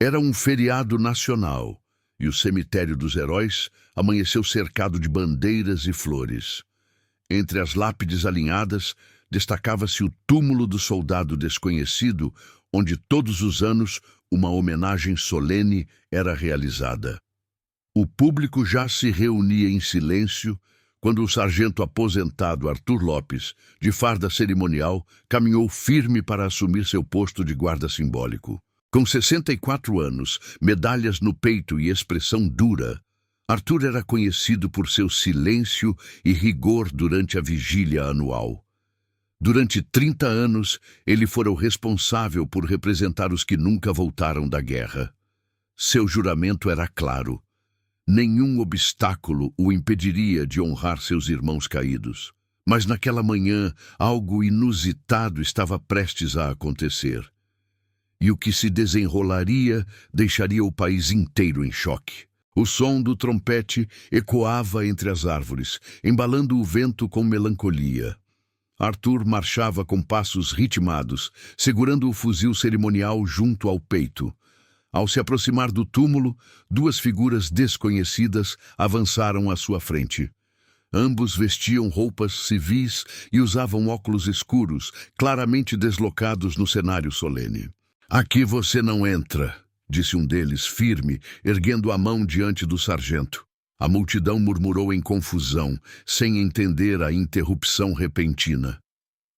Era um feriado nacional, e o cemitério dos heróis amanheceu cercado de bandeiras e flores. Entre as lápides alinhadas, destacava-se o túmulo do soldado desconhecido, onde todos os anos uma homenagem solene era realizada. O público já se reunia em silêncio quando o sargento aposentado Arthur Lopes, de farda cerimonial, caminhou firme para assumir seu posto de guarda simbólico. Com 64 anos, medalhas no peito e expressão dura, Arthur era conhecido por seu silêncio e rigor durante a vigília anual. Durante 30 anos, ele fora o responsável por representar os que nunca voltaram da guerra. Seu juramento era claro. Nenhum obstáculo o impediria de honrar seus irmãos caídos. Mas naquela manhã, algo inusitado estava prestes a acontecer. E o que se desenrolaria deixaria o país inteiro em choque. O som do trompete ecoava entre as árvores, embalando o vento com melancolia. Arthur marchava com passos ritmados, segurando o fuzil cerimonial junto ao peito. Ao se aproximar do túmulo, duas figuras desconhecidas avançaram à sua frente. Ambos vestiam roupas civis e usavam óculos escuros, claramente deslocados no cenário solene. "Aqui você não entra", disse um deles, firme, erguendo a mão diante do sargento. A multidão murmurou em confusão, sem entender a interrupção repentina.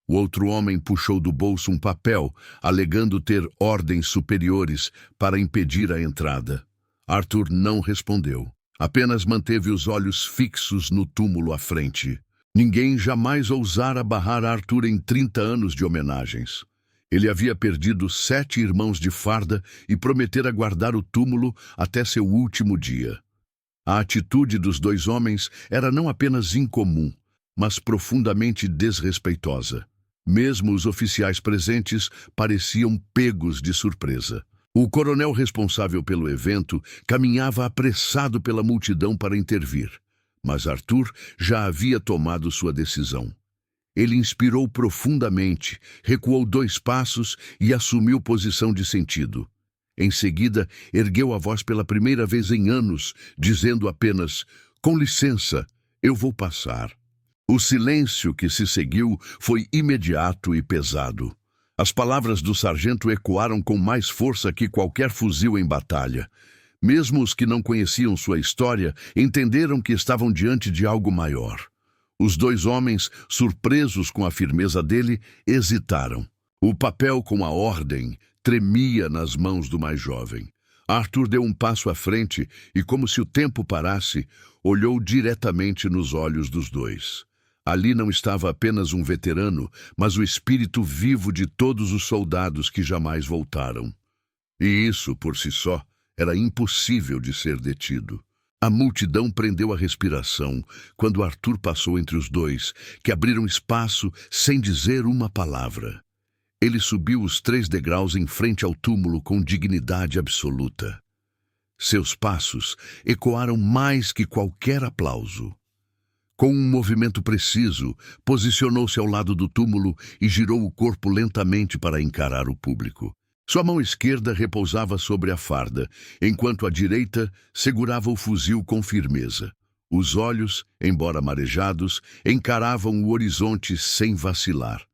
O outro homem puxou do bolso um papel, alegando ter ordens superiores para impedir a entrada. Arthur não respondeu. Apenas manteve os olhos fixos no túmulo à frente. Ninguém jamais ousara barrar Arthur em 30 anos de homenagens. Ele havia perdido 7 irmãos de farda e prometera guardar o túmulo até seu último dia. A atitude dos dois homens era não apenas incomum, mas profundamente desrespeitosa. Mesmo os oficiais presentes pareciam pegos de surpresa. O coronel responsável pelo evento caminhava apressado pela multidão para intervir, mas Arthur já havia tomado sua decisão. Ele inspirou profundamente, recuou 2 passos e assumiu posição de sentido. Em seguida, ergueu a voz pela primeira vez em anos, dizendo apenas: "Com licença, eu vou passar." O silêncio que se seguiu foi imediato e pesado. As palavras do sargento ecoaram com mais força que qualquer fuzil em batalha. Mesmo os que não conheciam sua história entenderam que estavam diante de algo maior. Os 2 homens, surpresos com a firmeza dele, hesitaram. O papel com a ordem tremia nas mãos do mais jovem. Arthur deu um passo à frente e, como se o tempo parasse, olhou diretamente nos olhos dos 2. Ali não estava apenas um veterano, mas o espírito vivo de todos os soldados que jamais voltaram. E isso, por si só, era impossível de ser detido. A multidão prendeu a respiração quando Arthur passou entre os 2, que abriram espaço sem dizer uma palavra. Ele subiu os 3 degraus em frente ao túmulo com dignidade absoluta. Seus passos ecoaram mais que qualquer aplauso. Com um movimento preciso, posicionou-se ao lado do túmulo e girou o corpo lentamente para encarar o público. Sua mão esquerda repousava sobre a farda, enquanto a direita segurava o fuzil com firmeza. Os olhos, embora marejados, encaravam o horizonte sem vacilar.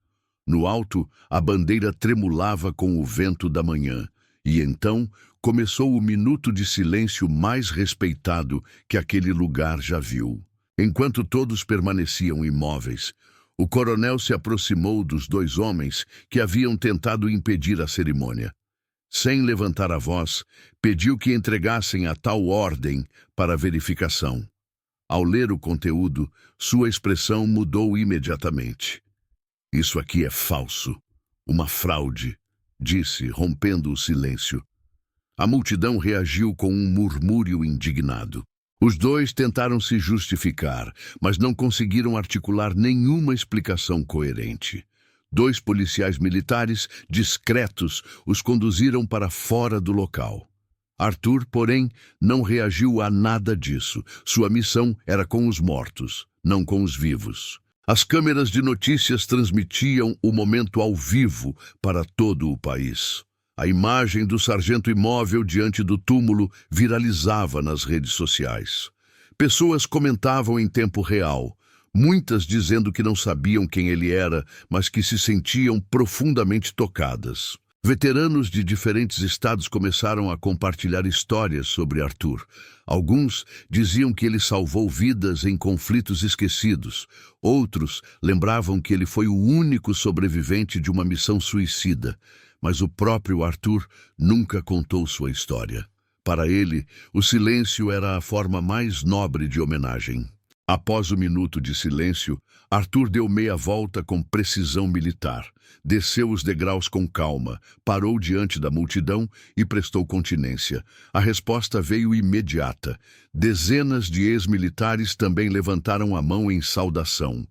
No alto, a bandeira tremulava com o vento da manhã, e então começou o minuto de silêncio mais respeitado que aquele lugar já viu. Enquanto todos permaneciam imóveis, o coronel se aproximou dos 2 homens que haviam tentado impedir a cerimônia. Sem levantar a voz, pediu que entregassem a tal ordem para verificação. Ao ler o conteúdo, sua expressão mudou imediatamente. "Isso aqui é falso, uma fraude", disse, rompendo o silêncio. A multidão reagiu com um murmúrio indignado. Os 2 tentaram se justificar, mas não conseguiram articular nenhuma explicação coerente. 2 policiais militares, discretos, os conduziram para fora do local. Arthur, porém, não reagiu a nada disso. Sua missão era com os mortos, não com os vivos. As câmeras de notícias transmitiam o momento ao vivo para todo o país. A imagem do sargento imóvel diante do túmulo viralizava nas redes sociais. Pessoas comentavam em tempo real, muitas dizendo que não sabiam quem ele era, mas que se sentiam profundamente tocadas. Veteranos de diferentes estados começaram a compartilhar histórias sobre Arthur. Alguns diziam que ele salvou vidas em conflitos esquecidos. Outros lembravam que ele foi o único sobrevivente de uma missão suicida. Mas o próprio Arthur nunca contou sua história. Para ele, o silêncio era a forma mais nobre de homenagem. Após o minuto de silêncio, Arthur deu meia volta com precisão militar. Desceu os degraus com calma, parou diante da multidão e prestou continência. A resposta veio imediata. Dezenas de ex-militares também levantaram a mão em saudação.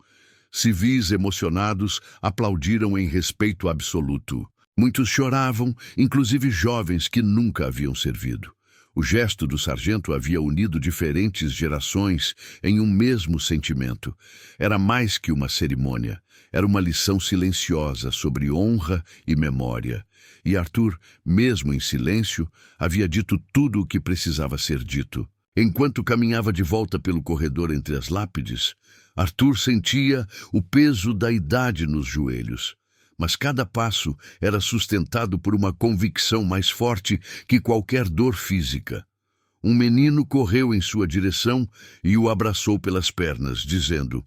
Civis emocionados aplaudiram em respeito absoluto. Muitos choravam, inclusive jovens que nunca haviam servido. O gesto do sargento havia unido diferentes gerações em um mesmo sentimento. Era mais que uma cerimônia, era uma lição silenciosa sobre honra e memória. E Arthur, mesmo em silêncio, havia dito tudo o que precisava ser dito. Enquanto caminhava de volta pelo corredor entre as lápides, Arthur sentia o peso da idade nos joelhos. Mas cada passo era sustentado por uma convicção mais forte que qualquer dor física. Um menino correu em sua direção e o abraçou pelas pernas, dizendo: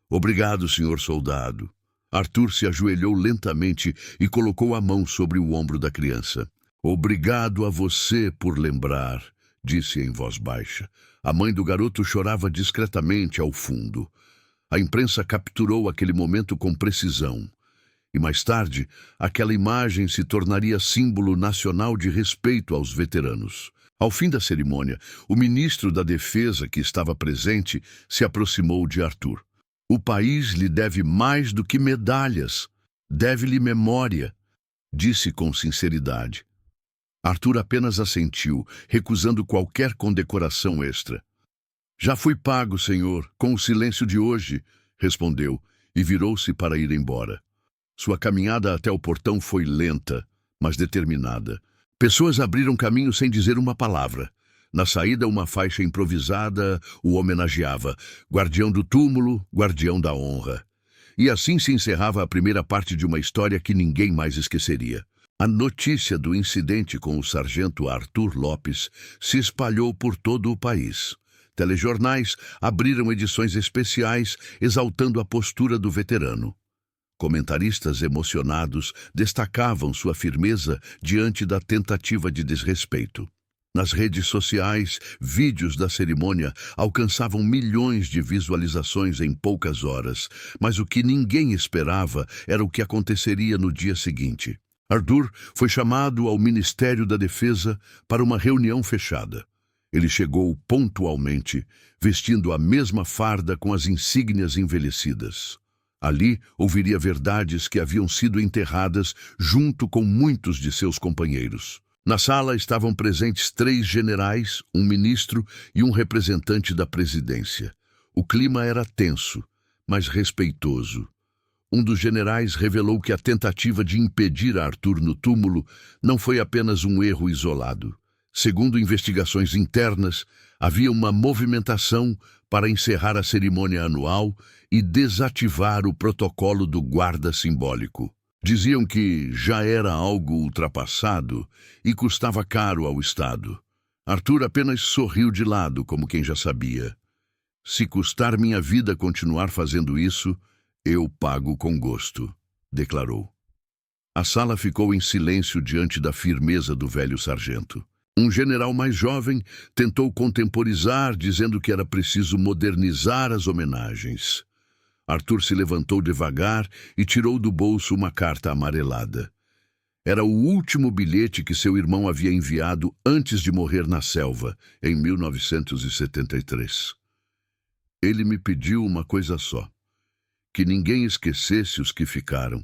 "Obrigado, senhor soldado." Arthur se ajoelhou lentamente e colocou a mão sobre o ombro da criança. "Obrigado a você por lembrar", disse em voz baixa. A mãe do garoto chorava discretamente ao fundo. A imprensa capturou aquele momento com precisão. E mais tarde, aquela imagem se tornaria símbolo nacional de respeito aos veteranos. Ao fim da cerimônia, o ministro da Defesa, que estava presente, se aproximou de Arthur. "O país lhe deve mais do que medalhas. Deve-lhe memória", disse com sinceridade. Arthur apenas assentiu, recusando qualquer condecoração extra. "Já fui pago, senhor, com o silêncio de hoje", respondeu, e virou-se para ir embora. Sua caminhada até o portão foi lenta, mas determinada. Pessoas abriram caminho sem dizer uma palavra. Na saída, uma faixa improvisada o homenageava: guardião do túmulo, guardião da honra. E assim se encerrava a primeira parte de uma história que ninguém mais esqueceria. A notícia do incidente com o sargento Arthur Lopes se espalhou por todo o país. Telejornais abriram edições especiais exaltando a postura do veterano. Comentaristas emocionados destacavam sua firmeza diante da tentativa de desrespeito. Nas redes sociais, vídeos da cerimônia alcançavam milhões de visualizações em poucas horas, mas o que ninguém esperava era o que aconteceria no dia seguinte. Arthur foi chamado ao Ministério da Defesa para uma reunião fechada. Ele chegou pontualmente, vestindo a mesma farda com as insígnias envelhecidas. Ali ouviria verdades que haviam sido enterradas junto com muitos de seus companheiros. Na sala estavam presentes 3 generais, um ministro e um representante da presidência. O clima era tenso, mas respeitoso. Um dos generais revelou que a tentativa de impedir Arthur no túmulo não foi apenas um erro isolado. Segundo investigações internas, havia uma movimentação para encerrar a cerimônia anual e desativar o protocolo do guarda simbólico. Diziam que já era algo ultrapassado e custava caro ao Estado. Arthur apenas sorriu de lado, como quem já sabia. "Se custar minha vida continuar fazendo isso, eu pago com gosto", declarou. A sala ficou em silêncio diante da firmeza do velho sargento. Um general mais jovem tentou contemporizar, dizendo que era preciso modernizar as homenagens. Arthur se levantou devagar e tirou do bolso uma carta amarelada. Era o último bilhete que seu irmão havia enviado antes de morrer na selva, em 1973. Ele me pediu uma coisa só: que ninguém esquecesse os que ficaram.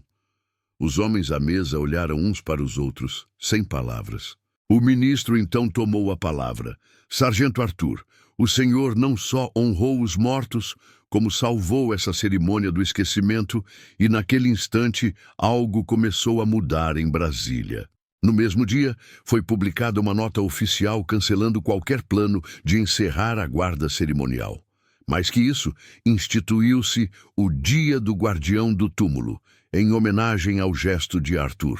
Os homens à mesa olharam uns para os outros, sem palavras. O ministro então tomou a palavra. "Sargento Arthur, o senhor não só honrou os mortos, como salvou essa cerimônia do esquecimento, e naquele instante algo começou a mudar em Brasília. No mesmo dia, foi publicada uma nota oficial cancelando qualquer plano de encerrar a guarda cerimonial. Mais que isso, instituiu-se o Dia do Guardião do Túmulo, em homenagem ao gesto de Arthur.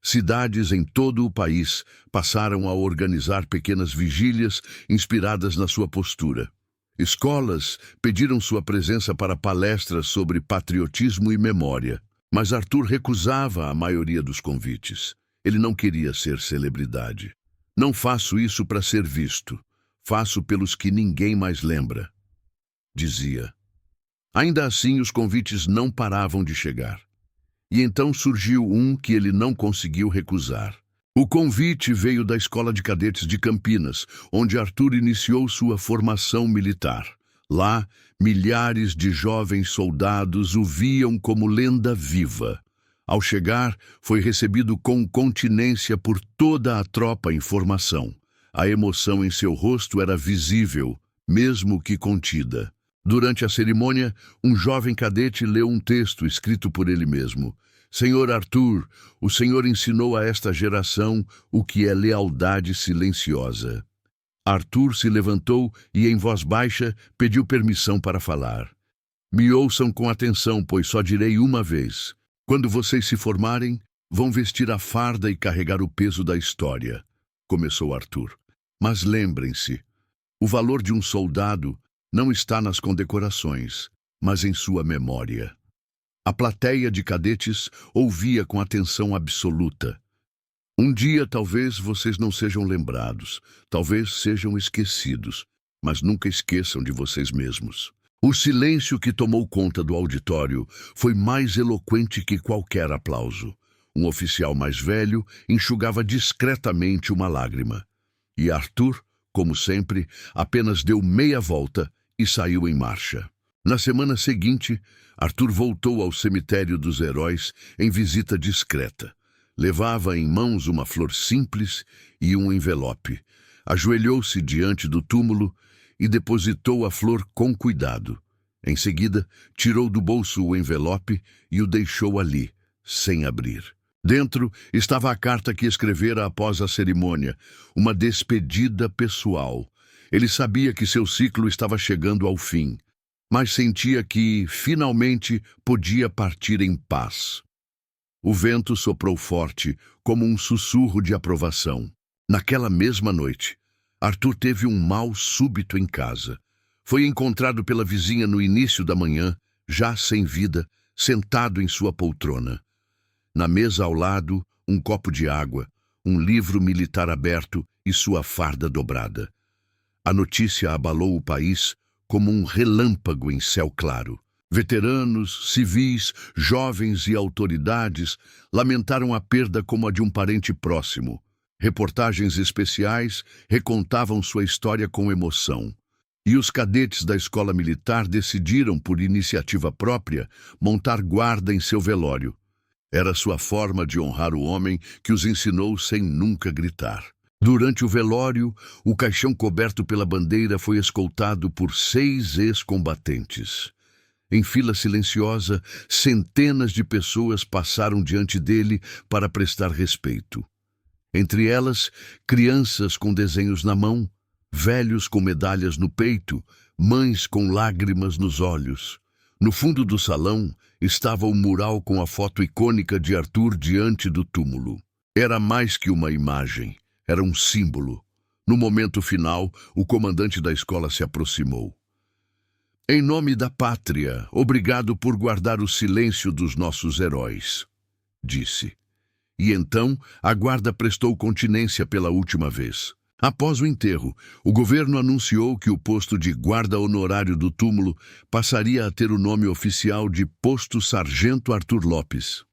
Cidades em todo o país passaram a organizar pequenas vigílias inspiradas na sua postura. Escolas pediram sua presença para palestras sobre patriotismo e memória, mas Arthur recusava a maioria dos convites. Ele não queria ser celebridade. Não faço isso para ser visto. Faço pelos que ninguém mais lembra, dizia. Ainda assim, os convites não paravam de chegar. E então surgiu um que ele não conseguiu recusar. O convite veio da Escola de Cadetes de Campinas, onde Arthur iniciou sua formação militar. Lá, milhares de jovens soldados o viam como lenda viva. Ao chegar, foi recebido com continência por toda a tropa em formação. A emoção em seu rosto era visível, mesmo que contida. Durante a cerimônia, um jovem cadete leu um texto escrito por ele mesmo. Senhor Arthur, o Senhor ensinou a esta geração o que é lealdade silenciosa. Arthur se levantou e, em voz baixa, pediu permissão para falar. Me ouçam com atenção, pois só direi uma vez. Quando vocês se formarem, vão vestir a farda e carregar o peso da história, começou Arthur. Mas lembrem-se, o valor de um soldado não está nas condecorações, mas em sua memória. A plateia de cadetes ouvia com atenção absoluta. Um dia talvez vocês não sejam lembrados, talvez sejam esquecidos, mas nunca esqueçam de vocês mesmos. O silêncio que tomou conta do auditório foi mais eloquente que qualquer aplauso. Um oficial mais velho enxugava discretamente uma lágrima. E Arthur, como sempre, apenas deu meia volta e saiu em marcha. Na semana seguinte, Arthur voltou ao cemitério dos heróis em visita discreta. Levava em mãos uma flor simples e um envelope. Ajoelhou-se diante do túmulo e depositou a flor com cuidado. Em seguida, tirou do bolso o envelope e o deixou ali, sem abrir. Dentro estava a carta que escrevera após a cerimônia, uma despedida pessoal. Ele sabia que seu ciclo estava chegando ao fim, mas sentia que, finalmente, podia partir em paz. O vento soprou forte, como um sussurro de aprovação. Naquela mesma noite, Arthur teve um mal súbito em casa. Foi encontrado pela vizinha no início da manhã, já sem vida, sentado em sua poltrona. Na mesa ao lado, um copo de água, um livro militar aberto e sua farda dobrada. A notícia abalou o país como um relâmpago em céu claro. Veteranos, civis, jovens e autoridades lamentaram a perda como a de um parente próximo. Reportagens especiais recontavam sua história com emoção. E os cadetes da escola militar decidiram, por iniciativa própria, montar guarda em seu velório. Era sua forma de honrar o homem que os ensinou sem nunca gritar. Durante o velório, o caixão coberto pela bandeira foi escoltado por 6 ex-combatentes. Em fila silenciosa, centenas de pessoas passaram diante dele para prestar respeito. Entre elas, crianças com desenhos na mão, velhos com medalhas no peito, mães com lágrimas nos olhos. No fundo do salão estava o mural com a foto icônica de Arthur diante do túmulo. Era mais que uma imagem, era um símbolo. No momento final, o comandante da escola se aproximou. Em nome da pátria, obrigado por guardar o silêncio dos nossos heróis, disse. E então, a guarda prestou continência pela última vez. Após o enterro, o governo anunciou que o posto de guarda honorário do túmulo passaria a ter o nome oficial de Posto Sargento Arthur Lopes.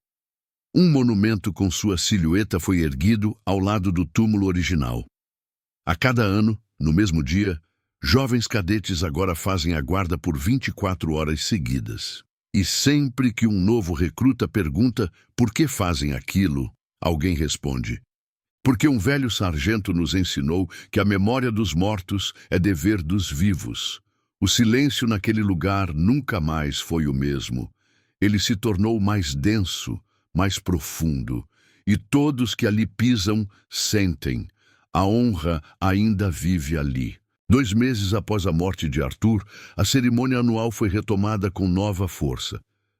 Um monumento com sua silhueta foi erguido ao lado do túmulo original. A cada ano, no mesmo dia, jovens cadetes agora fazem a guarda por 24 horas seguidas. E sempre que um novo recruta pergunta por que fazem aquilo, alguém responde: porque um velho sargento nos ensinou que a memória dos mortos é dever dos vivos. O silêncio naquele lugar nunca mais foi o mesmo. Ele se tornou mais denso, mais profundo, e todos que ali pisam sentem. A honra ainda vive ali. 2 meses após a morte de Arthur, a cerimônia anual foi retomada com nova força.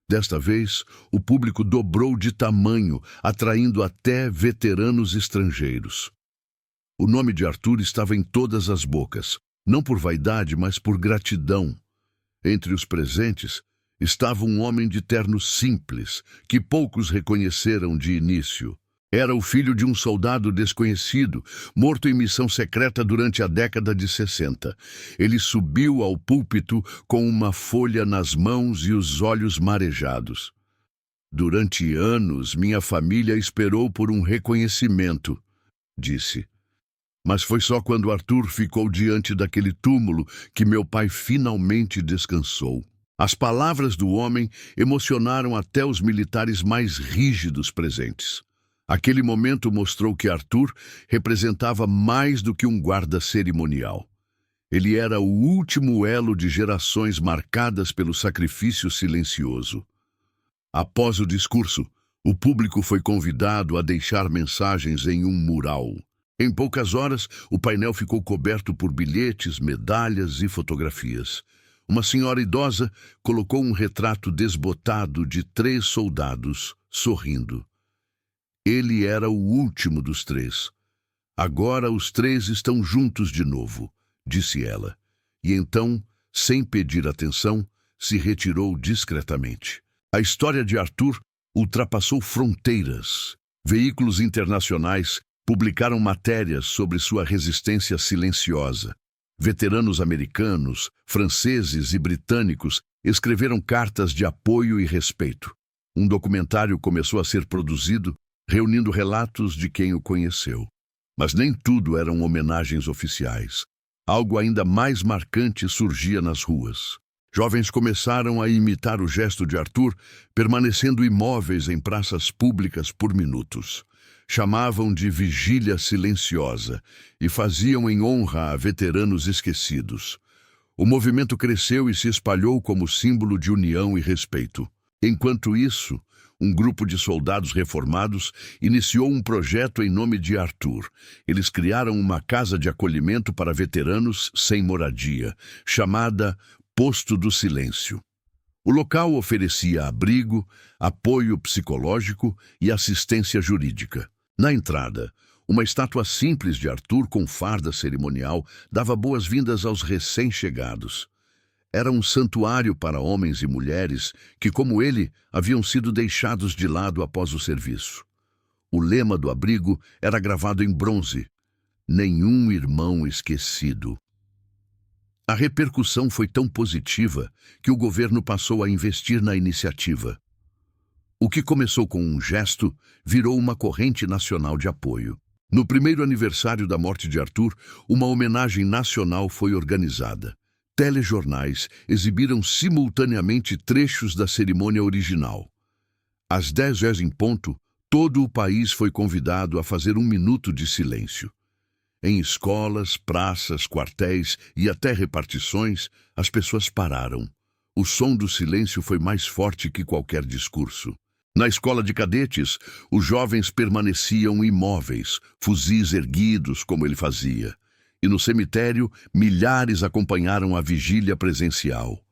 Desta vez, o público dobrou de tamanho, atraindo até veteranos estrangeiros. O nome de Arthur estava em todas as bocas, não por vaidade, mas por gratidão. Entre os presentes estava um homem de terno simples, que poucos reconheceram de início. Era o filho de um soldado desconhecido, morto em missão secreta durante a década de 60. Ele subiu ao púlpito com uma folha nas mãos e os olhos marejados. Durante anos, minha família esperou por um reconhecimento, disse. Mas foi só quando Arthur ficou diante daquele túmulo que meu pai finalmente descansou. As palavras do homem emocionaram até os militares mais rígidos presentes. Aquele momento mostrou que Arthur representava mais do que um guarda cerimonial. Ele era o último elo de gerações marcadas pelo sacrifício silencioso. Após o discurso, o público foi convidado a deixar mensagens em um mural. Em poucas horas, o painel ficou coberto por bilhetes, medalhas e fotografias. Uma senhora idosa colocou um retrato desbotado de 3 soldados, sorrindo. Ele era o último dos 3. Agora os 3 estão juntos de novo, disse ela. E então, sem pedir atenção, se retirou discretamente. A história de Arthur ultrapassou fronteiras. Veículos internacionais publicaram matérias sobre sua resistência silenciosa. Veteranos americanos, franceses e britânicos escreveram cartas de apoio e respeito. Um documentário começou a ser produzido, reunindo relatos de quem o conheceu. Mas nem tudo eram homenagens oficiais. Algo ainda mais marcante surgia nas ruas. Jovens começaram a imitar o gesto de Arthur, permanecendo imóveis em praças públicas por minutos. Chamavam de vigília silenciosa e faziam em honra a veteranos esquecidos. O movimento cresceu e se espalhou como símbolo de união e respeito. Enquanto isso, um grupo de soldados reformados iniciou um projeto em nome de Arthur. Eles criaram uma casa de acolhimento para veteranos sem moradia, chamada Posto do Silêncio. O local oferecia abrigo, apoio psicológico e assistência jurídica. Na entrada, uma estátua simples de Arthur com farda cerimonial dava boas-vindas aos recém-chegados. Era um santuário para homens e mulheres que, como ele, haviam sido deixados de lado após o serviço. O lema do abrigo era gravado em bronze: "Nenhum irmão esquecido". A repercussão foi tão positiva que o governo passou a investir na iniciativa. O que começou com um gesto virou uma corrente nacional de apoio. No primeiro aniversário da morte de Arthur, uma homenagem nacional foi organizada. Telejornais exibiram simultaneamente trechos da cerimônia original. Às 10h em ponto, todo o país foi convidado a fazer 1 minuto de silêncio. Em escolas, praças, quartéis e até repartições, as pessoas pararam. O som do silêncio foi mais forte que qualquer discurso. Na escola de cadetes, os jovens permaneciam imóveis, fuzis erguidos como ele fazia. E no cemitério, milhares acompanharam a vigília presencial.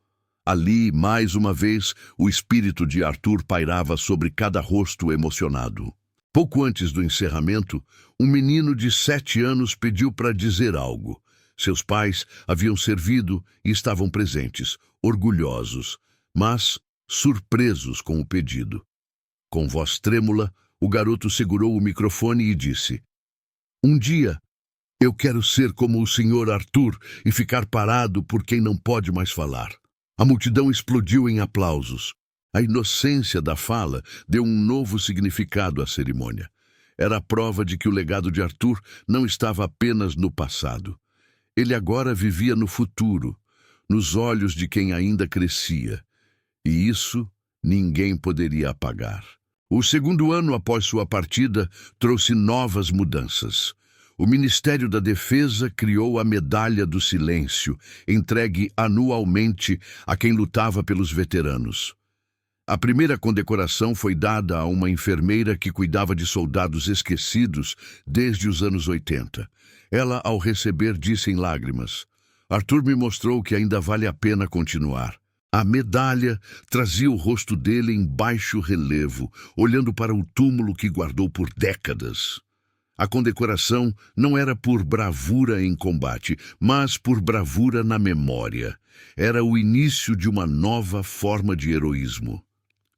Ali, mais uma vez, o espírito de Arthur pairava sobre cada rosto emocionado. Pouco antes do encerramento, um menino de 7 anos pediu para dizer algo. Seus pais haviam servido e estavam presentes, orgulhosos, mas surpresos com o pedido. Com voz trêmula, o garoto segurou o microfone e disse: "Um dia, eu quero ser como o Sr. Arthur e ficar parado por quem não pode mais falar." A multidão explodiu em aplausos. A inocência da fala deu um novo significado à cerimônia. Era a prova de que o legado de Arthur não estava apenas no passado. Ele agora vivia no futuro, nos olhos de quem ainda crescia. E isso ninguém poderia apagar. O segundo ano após sua partida trouxe novas mudanças. O Ministério da Defesa criou a Medalha do Silêncio, entregue anualmente a quem lutava pelos veteranos. A primeira condecoração foi dada a uma enfermeira que cuidava de soldados esquecidos desde os anos 80. Ela, ao receber, disse em lágrimas: Arthur me mostrou que ainda vale a pena continuar. A medalha trazia o rosto dele em baixo relevo, olhando para o túmulo que guardou por décadas. A condecoração não era por bravura em combate, mas por bravura na memória. Era o início de uma nova forma de heroísmo.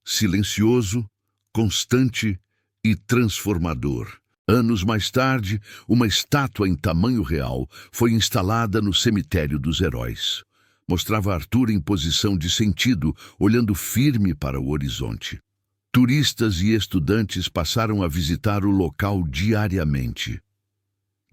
Silencioso, constante e transformador. Anos mais tarde, uma estátua em tamanho real foi instalada no cemitério dos heróis. Mostrava Arthur em posição de sentido, olhando firme para o horizonte. Turistas e estudantes passaram a visitar o local diariamente.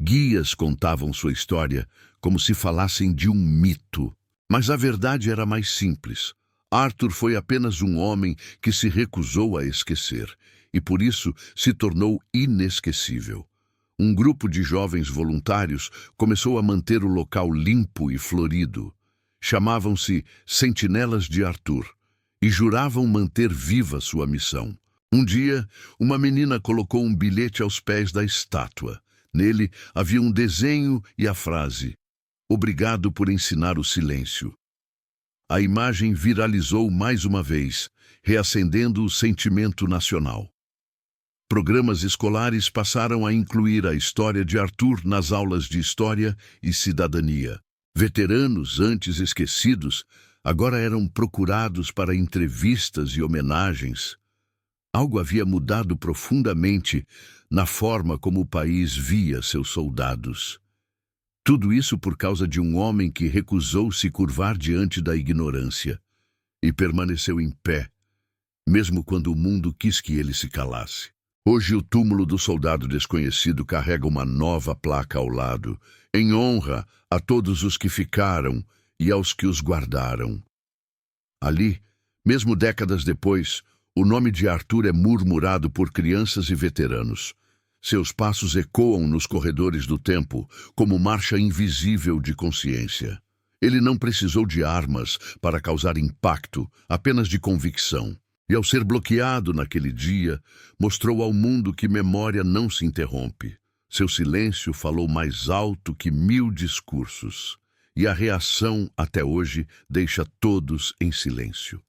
Guias contavam sua história como se falassem de um mito. Mas a verdade era mais simples. Arthur foi apenas um homem que se recusou a esquecer, e por isso se tornou inesquecível. Um grupo de jovens voluntários começou a manter o local limpo e florido. Chamavam-se Sentinelas de Arthur e juravam manter viva sua missão. Um dia, uma menina colocou um bilhete aos pés da estátua. Nele havia um desenho e a frase: Obrigado por ensinar o silêncio. A imagem viralizou mais uma vez, reacendendo o sentimento nacional. Programas escolares passaram a incluir a história de Arthur nas aulas de História e Cidadania. Veteranos antes esquecidos agora eram procurados para entrevistas e homenagens. Algo havia mudado profundamente na forma como o país via seus soldados. Tudo isso por causa de um homem que recusou se curvar diante da ignorância e permaneceu em pé, mesmo quando o mundo quis que ele se calasse. Hoje o túmulo do soldado desconhecido carrega uma nova placa ao lado, em honra a todos os que ficaram e aos que os guardaram. Ali, mesmo décadas depois, o nome de Arthur é murmurado por crianças e veteranos. Seus passos ecoam nos corredores do tempo como marcha invisível de consciência. Ele não precisou de armas para causar impacto, apenas de convicção. E ao ser bloqueado naquele dia, mostrou ao mundo que memória não se interrompe. Seu silêncio falou mais alto que 1000 discursos. E a reação, até hoje, deixa todos em silêncio.